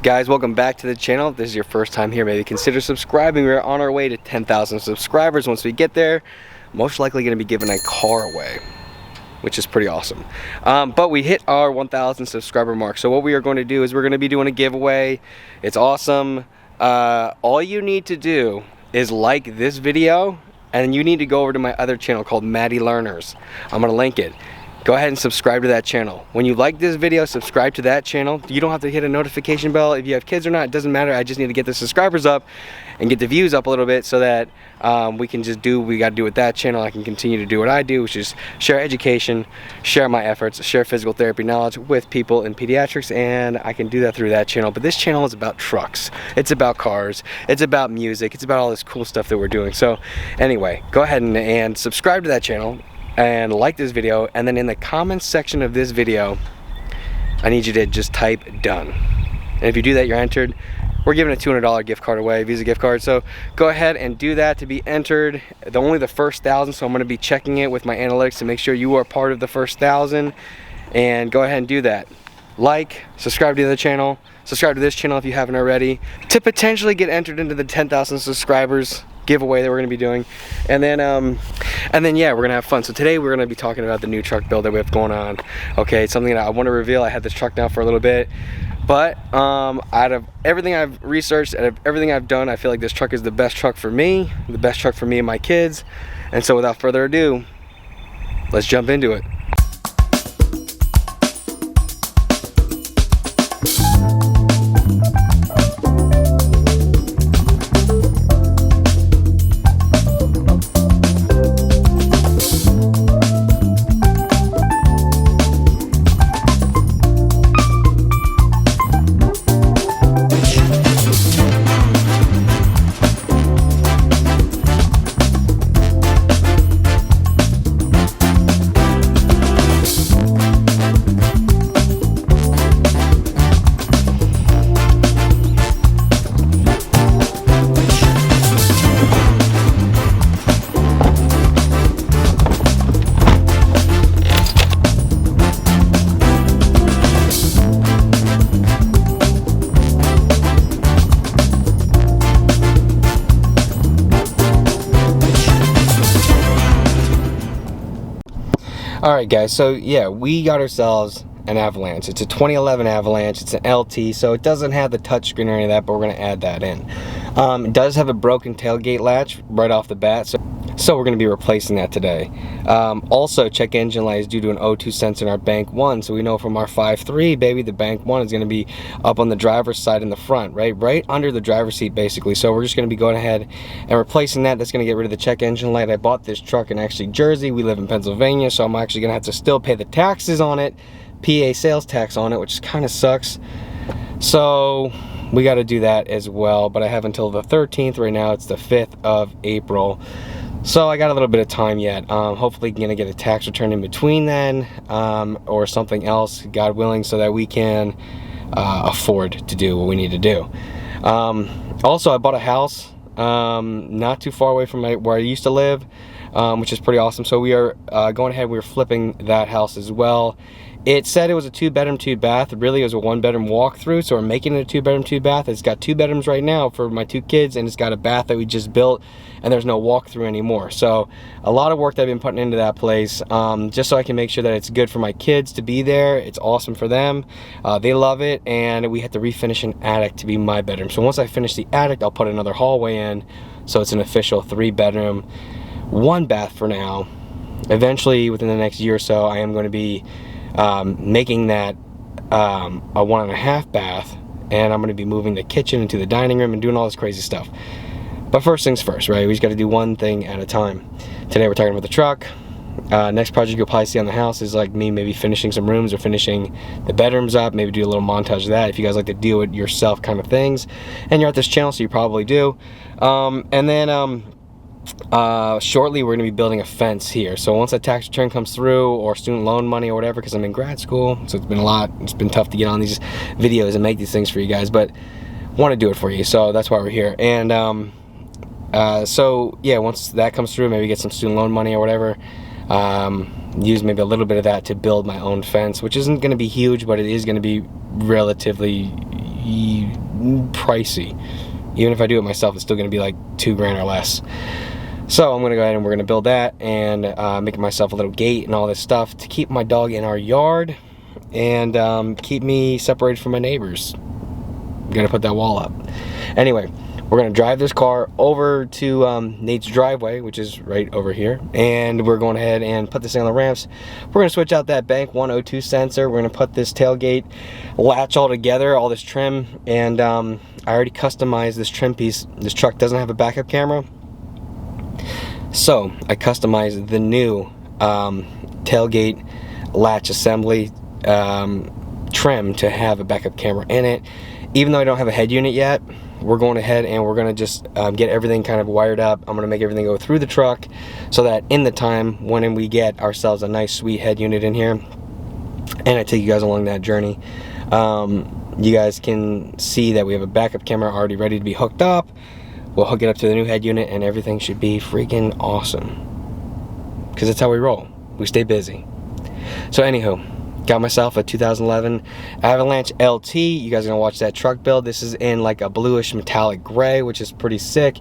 Guys, welcome back to the channel. If this is your first time here, maybe consider subscribing. We're on our way to 10,000 subscribers. Once we get there, most likely going to be giving a car away, which is pretty awesome. But we hit our 1,000 subscriber mark. So what we are going to do is we're going to be doing a giveaway. It's awesome. All you need to do is like this video, and you need to go over to my other channel called Maddie Learners. I'm going to link it. Go ahead and subscribe to that channel. When you like this video, subscribe to that channel. You don't have to hit a notification bell if you have kids or not. It doesn't matter. I just need to get the subscribers up and get the views up a little bit so that we can just do what we got to do with that channel. I can continue to do what I do, which is share education, share my efforts, share physical therapy knowledge with people in pediatrics, and I can do that through that channel. But this channel is about trucks. It's about cars. It's about music. It's about all this cool stuff that we're doing. So anyway, go ahead and subscribe to that channel and like this video, and then in the comments section of this video I need you to just type done, and if you do that, you're entered. We're giving a $200 gift card away, Visa gift card, so go ahead and do that to be entered. Only the first 1,000, so I'm going to be checking it with my analytics to make sure you are part of the first 1,000, and go ahead and do that. Like, subscribe to the channel, subscribe to this channel if you haven't already, to potentially get entered into the 10,000 subscribers giveaway that we're going to be doing. And then yeah, we're gonna have fun. So today we're gonna be talking about the new truck build that we have going on. Okay, it's something that I want to reveal. I had this truck now for a little bit, but out of everything I've researched, out of everything I've done, I feel like this truck is the best truck for me, the best truck for me and my kids. And so without further ado, let's jump into it. Alright guys, so yeah, we got ourselves an Avalanche. It's a 2011 Avalanche. It's an LT, so it doesn't have the touchscreen or any of that, but we're going to add that in. It does have a broken tailgate latch right off the bat, so we're going to be replacing that today. Also, check engine light is due to an O2 sensor in our bank 1, so we know from our 5.3, baby, the bank 1 is going to be up on the driver's side in the front, right under the driver's seat basically. So we're just going to be going ahead and replacing that. That's going to get rid of the check engine light. I bought this truck in actually Jersey. We live in Pennsylvania, so I'm actually going to have to still pay the taxes on it, PA sales tax on it, which kind of sucks. So we got to do that as well, but I have until the 13th. Right now it's the 5th of April, so I got a little bit of time yet. Hopefully gonna get a tax return in between then, or something else, God willing, so that we can afford to do what we need to do. Also, I bought a house not too far away from where I used to live, which is pretty awesome. So we are going ahead, we're flipping that house as well. It said it was a 2-bedroom, 2-bath. Really, it was a 1-bedroom walkthrough, so we're making it a 2-bedroom, 2-bath. It's got 2 bedrooms right now for my 2 kids, and it's got a bath that we just built, and there's no walkthrough anymore. So a lot of work that I've been putting into that place, just so I can make sure that it's good for my kids to be there. It's awesome for them. They love it, and we had to refinish an attic to be my bedroom. So once I finish the attic, I'll put another hallway in, so it's an official 3-bedroom, 1-bath for now. Eventually, within the next year or so, I am going to be making that a 1.5 bath, and I'm going to be moving the kitchen into the dining room and doing all this crazy stuff. But first things first, right? We just got to do one thing at a time. Today we're talking about the truck. Next project you'll probably see on the house is like me maybe finishing some rooms or finishing the bedrooms up, maybe do a little montage of that if you guys like to do it yourself kind of things, and you're at this channel, so you probably do. And then shortly we're going to be building a fence here. So once that tax return comes through, or student loan money or whatever, because I'm in grad school, so it's been a lot, it's been tough to get on these videos and make these things for you guys, but want to do it for you, so that's why we're here. And so yeah, once that comes through, maybe get some student loan money or whatever, use maybe a little bit of that to build my own fence, which isn't going to be huge, but it is going to be relatively pricey. Even if I do it myself, it's still going to be like $2 grand or less. So I'm going to go ahead and we're going to build that and make myself a little gate and all this stuff to keep my dog in our yard and keep me separated from my neighbors. I'm going to put that wall up. Anyway, we're going to drive this car over to Nate's driveway, which is right over here, and we're going ahead and put this thing on the ramps. We're going to switch out that bank 102 sensor. We're going to put this tailgate latch all together, all this trim, and I already customized this trim piece. This truck doesn't have a backup camera, so I customized the new tailgate latch assembly trim to have a backup camera in it. Even though I don't have a head unit yet, we're going ahead and we're going to just get everything kind of wired up. I'm going to make everything go through the truck so that in the time when we get ourselves a nice sweet head unit in here, and I take you guys along that journey, you guys can see that we have a backup camera already ready to be hooked up. We'll hook it up to the new head unit and everything should be freaking awesome. Because that's how we roll. We stay busy. So anywho, got myself a 2011 Avalanche LT. You guys are gonna watch that truck build. This is in like a bluish metallic gray, which is pretty sick.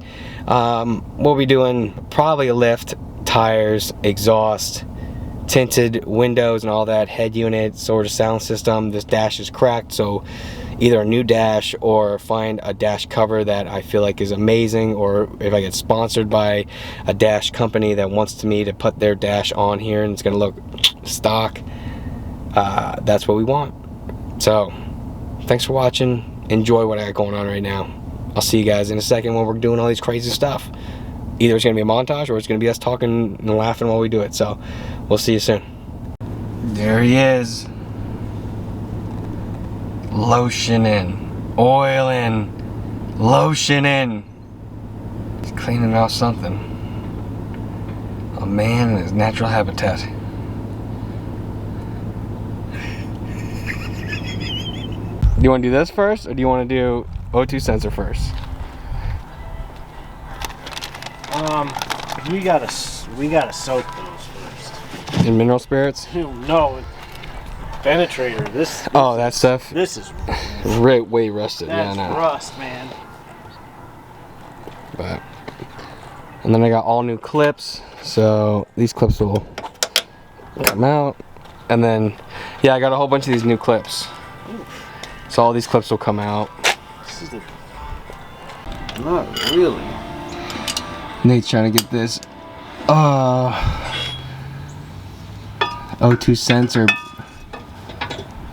We'll be doing probably a lift, tires, exhaust, tinted windows and all that, head unit, sort of sound system. This dash is cracked, so either a new dash or find a dash cover that I feel like is amazing, or if I get sponsored by a dash company that wants me to put their dash on here and it's gonna look stock, that's what we want. So thanks for watching. Enjoy what I got going on right now. I'll see you guys in a second when we're doing all these crazy stuff. Either it's gonna be a montage or it's gonna be us talking and laughing while we do it. So we'll see you soon. There he is. Lotioning, oiling, lotioning. He's cleaning out something. A man in his natural habitat. Do you want to do this first, or do you want to do O2 sensor first? We gotta soak those first. In mineral spirits? No, penetrator. This oh, that stuff. This is way rusted. that's yeah, no. rust, man. But and then I got all new clips, so these clips will come out, and then yeah, I got a whole bunch of these new clips. So all these clips will come out. This is not really. Nate's trying to get this O2 sensor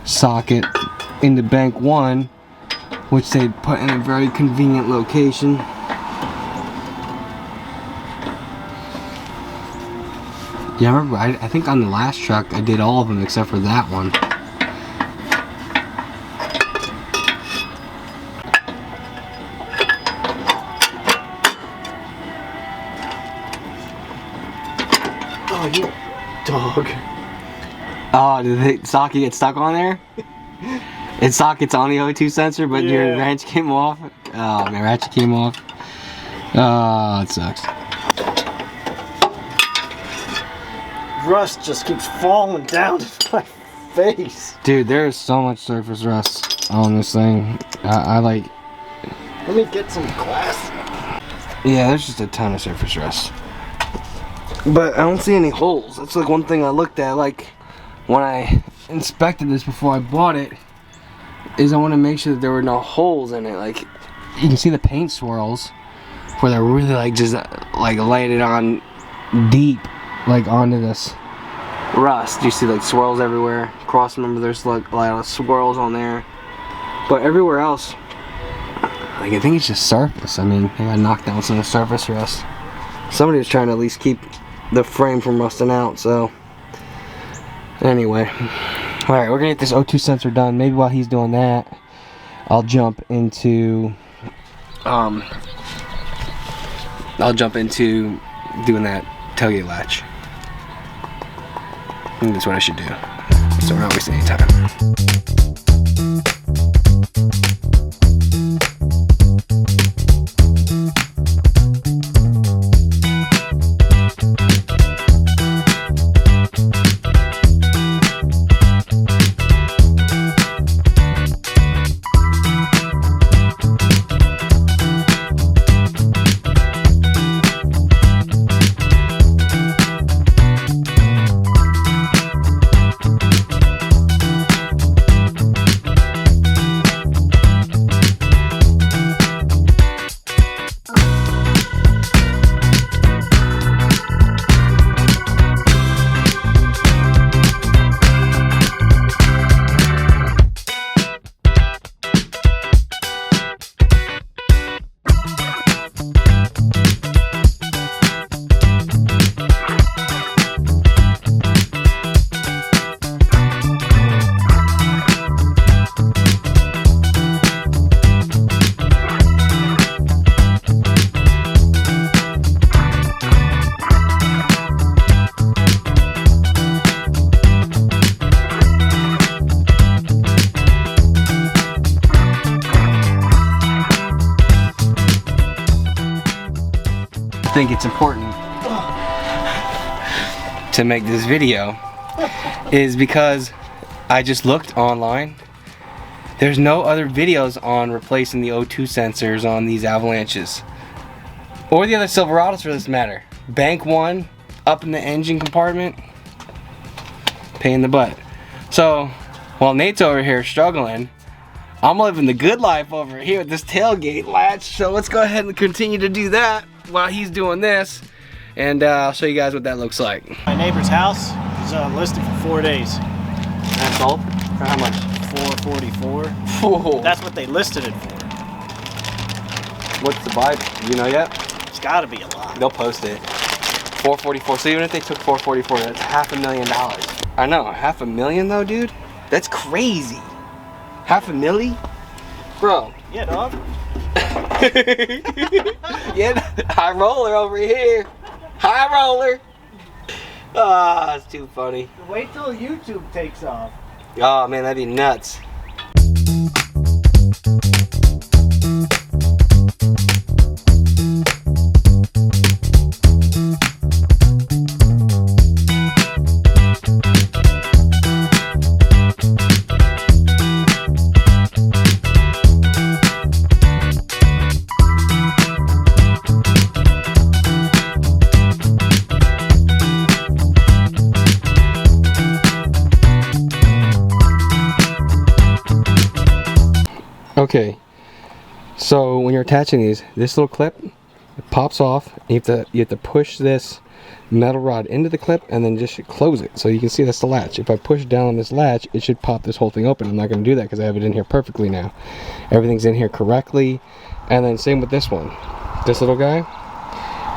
socket into bank 1, which they put in a very convenient location. Yeah, I remember, I think on the last truck I did all of them except for that one. Oh, you dog. Oh, did the socket get stuck on there? Its socket's on the O2 sensor, but your wrench came off. Oh, my ratchet came off. Oh, it sucks. Rust just keeps falling down my face. Dude, there is so much surface rust on this thing. I like... Let me get some glass. Yeah, there's just a ton of surface rust. But I don't see any holes. That's like one thing I looked at, like when I inspected this before I bought it, is I want to make sure that there were no holes in it. Like, you can see the paint swirls where they're really like just like laid it on deep, like onto this rust. You see like swirls everywhere. Cross member, there's like a lot of swirls on there. But everywhere else, like I think it's just surface. I mean, I got knocked down some of the surface rust. Somebody was trying to at least keep the frame from rusting out, so anyway. Alright, we're gonna get this O2 sensor done. Maybe while he's doing that, I'll jump into doing that tailgate latch. I think that's what I should do, so we're not wasting any time. think it's important to make this video is because I just looked online. There's no other videos on replacing the O2 sensors on these Avalanches. Or the other Silverados for this matter. Bank one, up in the engine compartment, pain in the butt. So, while Nate's over here struggling, I'm living the good life over here with this tailgate latch. So let's go ahead and continue to do that while he's doing this. And I'll show you guys what that looks like. My neighbor's house is listed for 4 days. That's all? For how much? $444. Whoa. That's what they listed it for. What's the vibe? Do you know yet? It's got to be a lot. They'll post it. $444. So even if they took $444, that's $500,000. I know, $500,000 though, dude. That's crazy. $500,000, bro. Yeah, dog. Yeah, high roller over here. High roller. Ah, it's too funny. Wait till YouTube takes off. Oh man, that'd be nuts. Okay, so when you're attaching these, this little clip, it pops off. You have to push this metal rod into the clip and then just close it. So you can see that's the latch. If I push down on this latch, it should pop this whole thing open. I'm not going to do that because I have it in here perfectly now. Everything's in here correctly. And then same with this one. This little guy,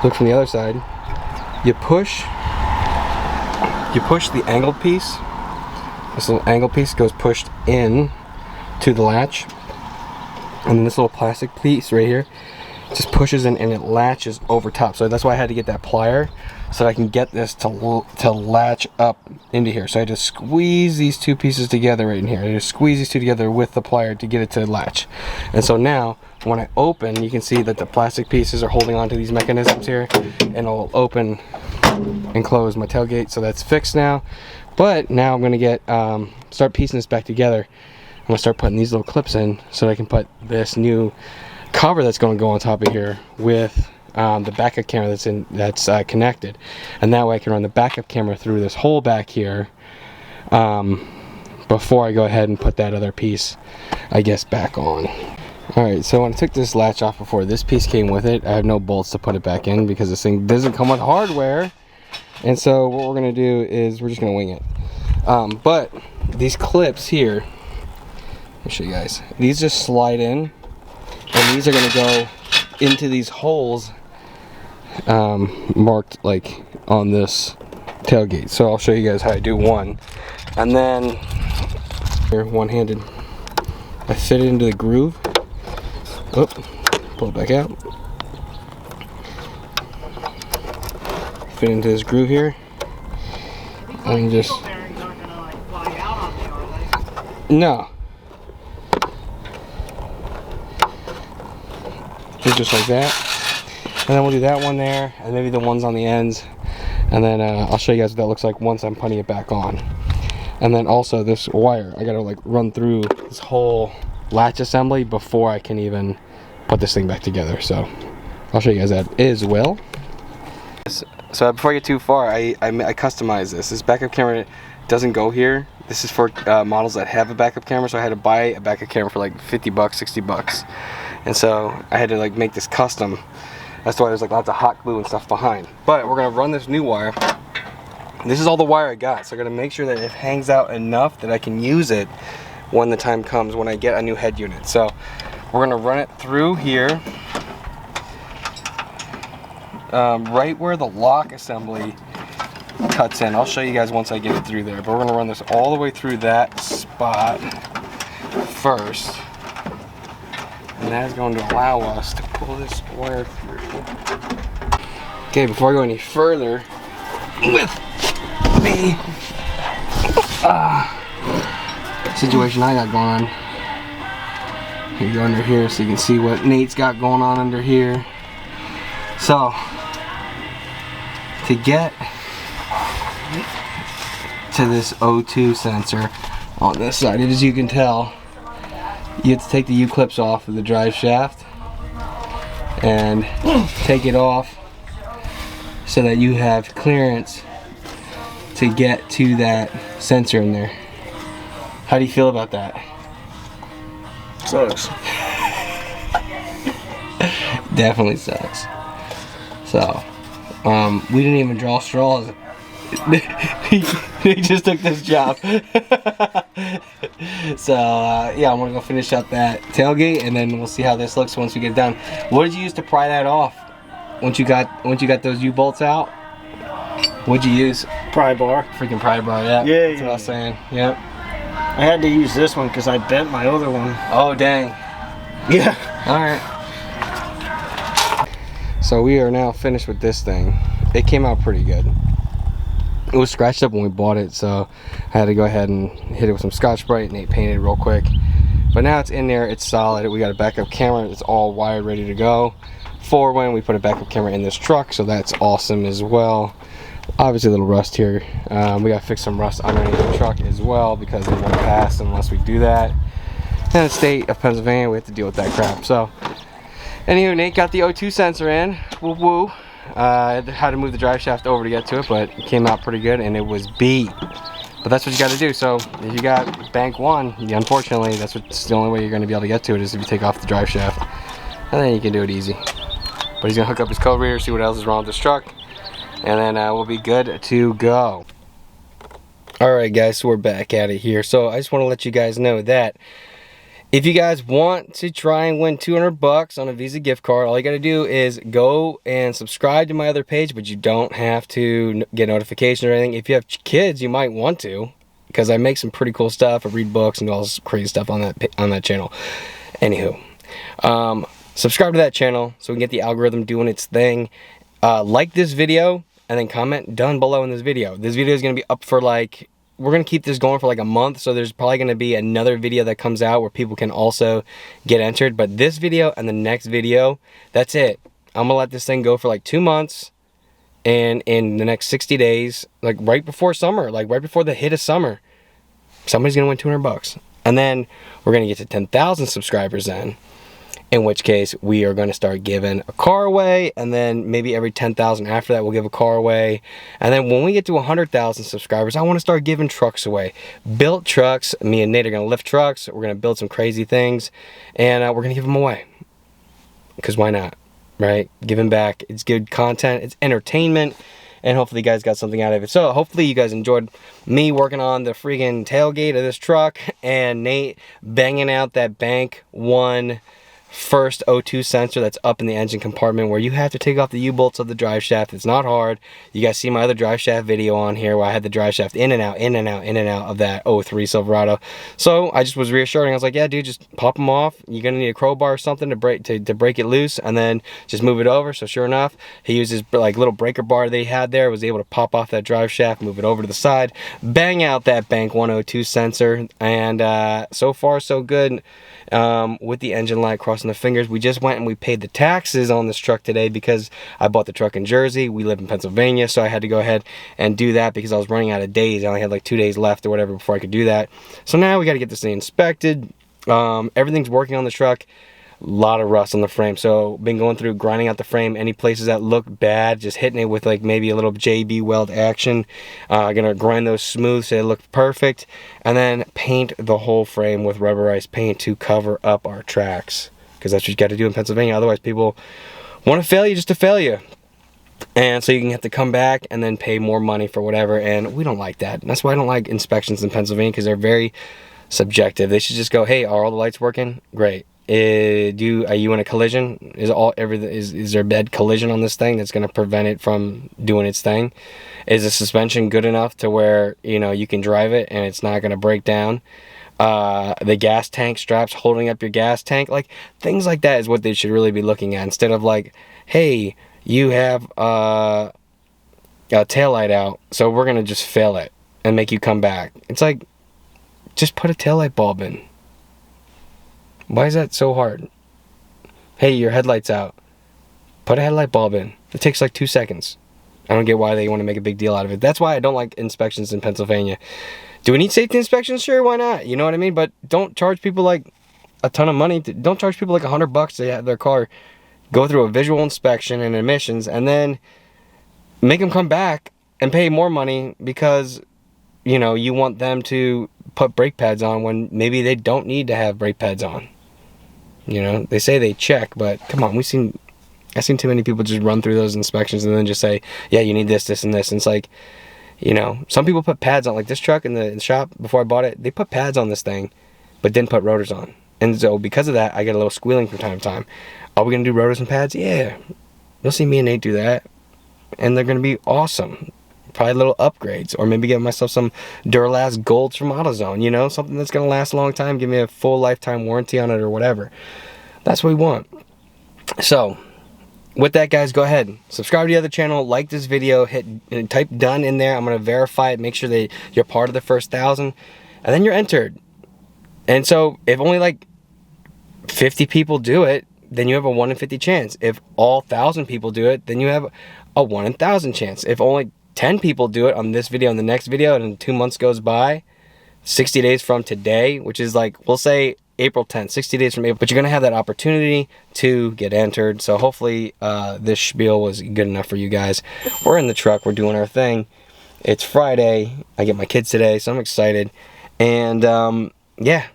look from the other side. You push the angled piece. This little angled piece goes pushed in to the latch. And then this little plastic piece right here just pushes in and it latches over top. So that's why I had to get that plier so that I can get this to latch up into here. So I just squeeze these two pieces together right in here. I just squeeze these two together with the plier to get it to latch. And so now when I open, you can see that the plastic pieces are holding onto these mechanisms here, and it'll open and close my tailgate. So that's fixed now. But now I'm gonna get start piecing this back together. I'm gonna start putting these little clips in so that I can put this new cover that's going to go on top of here with the backup camera that's connected, and that way I can run the backup camera through this hole back here before I go ahead and put that other piece, I guess, back on. Alright, so when I took this latch off before, this piece came with it. I have no bolts to put it back in because this thing doesn't come with hardware, and so what we're going to do is we're just going to wing it. But these clips here, I'll show you guys. These just slide in, and these are going to go into these holes marked like on this tailgate. So I'll show you guys how I do one, and then here, one-handed, I fit it into the groove. Oh, pull it back out. Fit into this groove here, and just no. Just like that, and then we'll do that one there, and maybe the ones on the ends, and then I'll show you guys what that looks like once I'm putting it back on. And then also this wire, I gotta like run through this whole latch assembly before I can even put this thing back together. So I'll show you guys that as well. So before I get too far, I customized this. This backup camera doesn't go here. This is for models that have a backup camera, so I had to buy a backup camera for like 50 bucks, 60 bucks. And so I had to like make this custom. That's why there's like lots of hot glue and stuff behind. But we're gonna run this new wire. This is all the wire I got, so I'm gonna make sure that it hangs out enough that I can use it when the time comes, when I get a new head unit. So we're gonna run it through here, right where the lock assembly cuts in. I'll show you guys once I get it through there, but we're gonna run this all the way through that spot first. And that is going to allow us to pull this wire through. Okay, before I go any further with the situation I got going on, you go under here so you can see what Nate's got going on under here. So to get to this O2 sensor on this side, as you can tell, you have to take the U-clips off of the drive shaft and take it off so that you have clearance to get to that sensor in there. How do you feel about that? Sucks. Definitely sucks. So, we didn't even draw straws. He just took this job. So, yeah, I'm gonna go finish up that tailgate, and then we'll see how this looks once we get it done. What did you use to pry that off? Once you got those U-bolts out, what'd you use? Pry bar. Freaking pry bar, yeah. Yeah, That's what I was saying. Yep. I had to use this one because I bent my other one. Oh, dang. Yeah. All right. So we are now finished with this thing. It came out pretty good. It was scratched up when we bought it, so I had to go ahead and hit it with some Scotch-Brite, and Nate painted it real quick. But now it's in there, it's solid. We got a backup camera, it's all wired, ready to go. For when we put a backup camera in this truck, so that's awesome as well. Obviously a little rust here. We gotta fix some rust underneath the truck as well, because it won't pass unless we do that. In the state of Pennsylvania, we have to deal with that crap. So, anywho, Nate got the O2 sensor in. Woo woo. I had to move the drive shaft over to get to it, but it came out pretty good, and it was beat. But that's what you got to do. So if you got bank one, unfortunately, that's the only way you're going to be able to get to it is if you take off the drive shaft, and then you can do it easy. But he's gonna hook up his code reader, see what else is wrong with this truck, and then we'll be good to go. All right, guys, so we're back at it here. So I just want to let you guys know that if you guys want to try and win 200 bucks on a Visa gift card, all you got to do is go and subscribe to my other page, but you don't have to get notifications or anything. If you have kids, you might want to, because I make some pretty cool stuff. I read books and all this crazy stuff on that channel. Anywho, subscribe to that channel so we can get the algorithm doing its thing. Like this video and then comment down below in this video. This video is going to be up for like, we're going to keep this going for like a month, so there's probably going to be another video that comes out where people can also get entered. But this video and the next video, that's it. I'm going to let this thing go for like 2 months, and in the next 60 days, like right before summer, like right before the hit of summer, somebody's going to win 200 bucks. And then we're going to get to 10,000 subscribers then. In which case, we are going to start giving a car away, and then maybe every 10,000 after that, we'll give a car away. And then when we get to 100,000 subscribers, I want to start giving trucks away. Built trucks. Me and Nate are going to lift trucks. We're going to build some crazy things, and we're going to give them away. Because why not, right? Giving back. It's good content. It's entertainment. And hopefully you guys got something out of it. So hopefully you guys enjoyed me working on the freaking tailgate of this truck, and Nate banging out that bank one first O2 sensor that's up in the engine compartment, where you have to take off the U-bolts of the drive shaft. It's not hard. You guys see my other drive shaft video on here where I had the drive shaft in and out, in and out, in and out of that 03 Silverado. So I just was reassuring. I was like, yeah, dude, just pop them off. You're gonna need a crowbar or something to break it loose, and then just move it over. So sure enough, he used his like little breaker bar that he had there, was able to pop off that drive shaft, move it over to the side, bang out that bank 102 sensor, and so far so good. With the engine light, crossing the fingers. We just went and we paid the taxes on this truck today because I bought the truck in Jersey. We live in Pennsylvania, so I had to go ahead and do that because I was running out of days. I only had like 2 days left or whatever before I could do that. So now we got to get this thing inspected. Everything's working on the truck. A lot of rust on the frame, so been going through grinding out the frame. Any places that look bad, just hitting it with like maybe a little JB weld action. Gonna grind those smooth so they look perfect, and then paint the whole frame with rubberized paint to cover up our tracks, because that's what you got to do in Pennsylvania. Otherwise people want to fail you just to fail you, and so you can have to come back and then pay more money for whatever, and we don't like that. And that's why I don't like inspections in Pennsylvania, because they're very subjective. They should just go, hey, are all the lights working? Great. Are you in a collision? Is there a bad collision on this thing that's going to prevent it from doing its thing? Is the suspension good enough to where you can drive it and it's not going to break down? The gas tank straps holding up your gas tank, like things like that is what they should really be looking at, instead of like, hey, you have a taillight out, so we're going to just fail it and make you come back. It's like, just put a taillight bulb in. Why is that so hard? Hey, your headlight's out. Put a headlight bulb in. It takes like 2 seconds. I don't get why they want to make a big deal out of it. That's why I don't like inspections in Pennsylvania. Do we need safety inspections? Sure, why not? You know what I mean? But don't charge people like a ton of money. Don't charge people like $100 to have their car go through a visual inspection and emissions, and then make them come back and pay more money because, you know, you want them to put brake pads on when maybe they don't need to have brake pads on. You know, they say they check, but come on, I've seen too many people just run through those inspections and then just say, yeah, you need this, this, and this. And it's like, you know, some people put pads on, like this truck in the shop before I bought it, they put pads on this thing, but didn't put rotors on. And so because of that, I get a little squealing from time to time. Are we gonna do rotors and pads? Yeah. You'll see me and Nate do that. And they're gonna be awesome. Probably little upgrades, or maybe get myself some Duralast Golds from AutoZone, you know, something that's gonna last a long time, give me a full lifetime warranty on it or whatever. That's what we want. So with that, guys, go ahead, subscribe to the other channel, like this video, type done in there. I'm gonna verify it, make sure that you're part of the first 1,000, and then you're entered. And so if only like 50 people do it, then you have a 1 in 50 chance. If all 1,000 people do it, then you have a 1 in 1,000 chance. If only 10 people do it on this video and the next video, and 2 months goes by, 60 days from today, which is like, we'll say April 10th, 60 days from April, but you're gonna have that opportunity to get entered. So hopefully this spiel was good enough for you guys. We're in the truck, we're doing our thing. It's Friday, I get my kids today, so I'm excited. And yeah,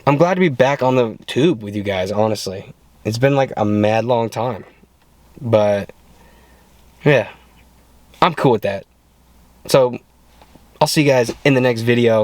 I'm glad to be back on the tube with you guys, honestly. It's been like a mad long time, but yeah, I'm cool with that. So I'll see you guys in the next video.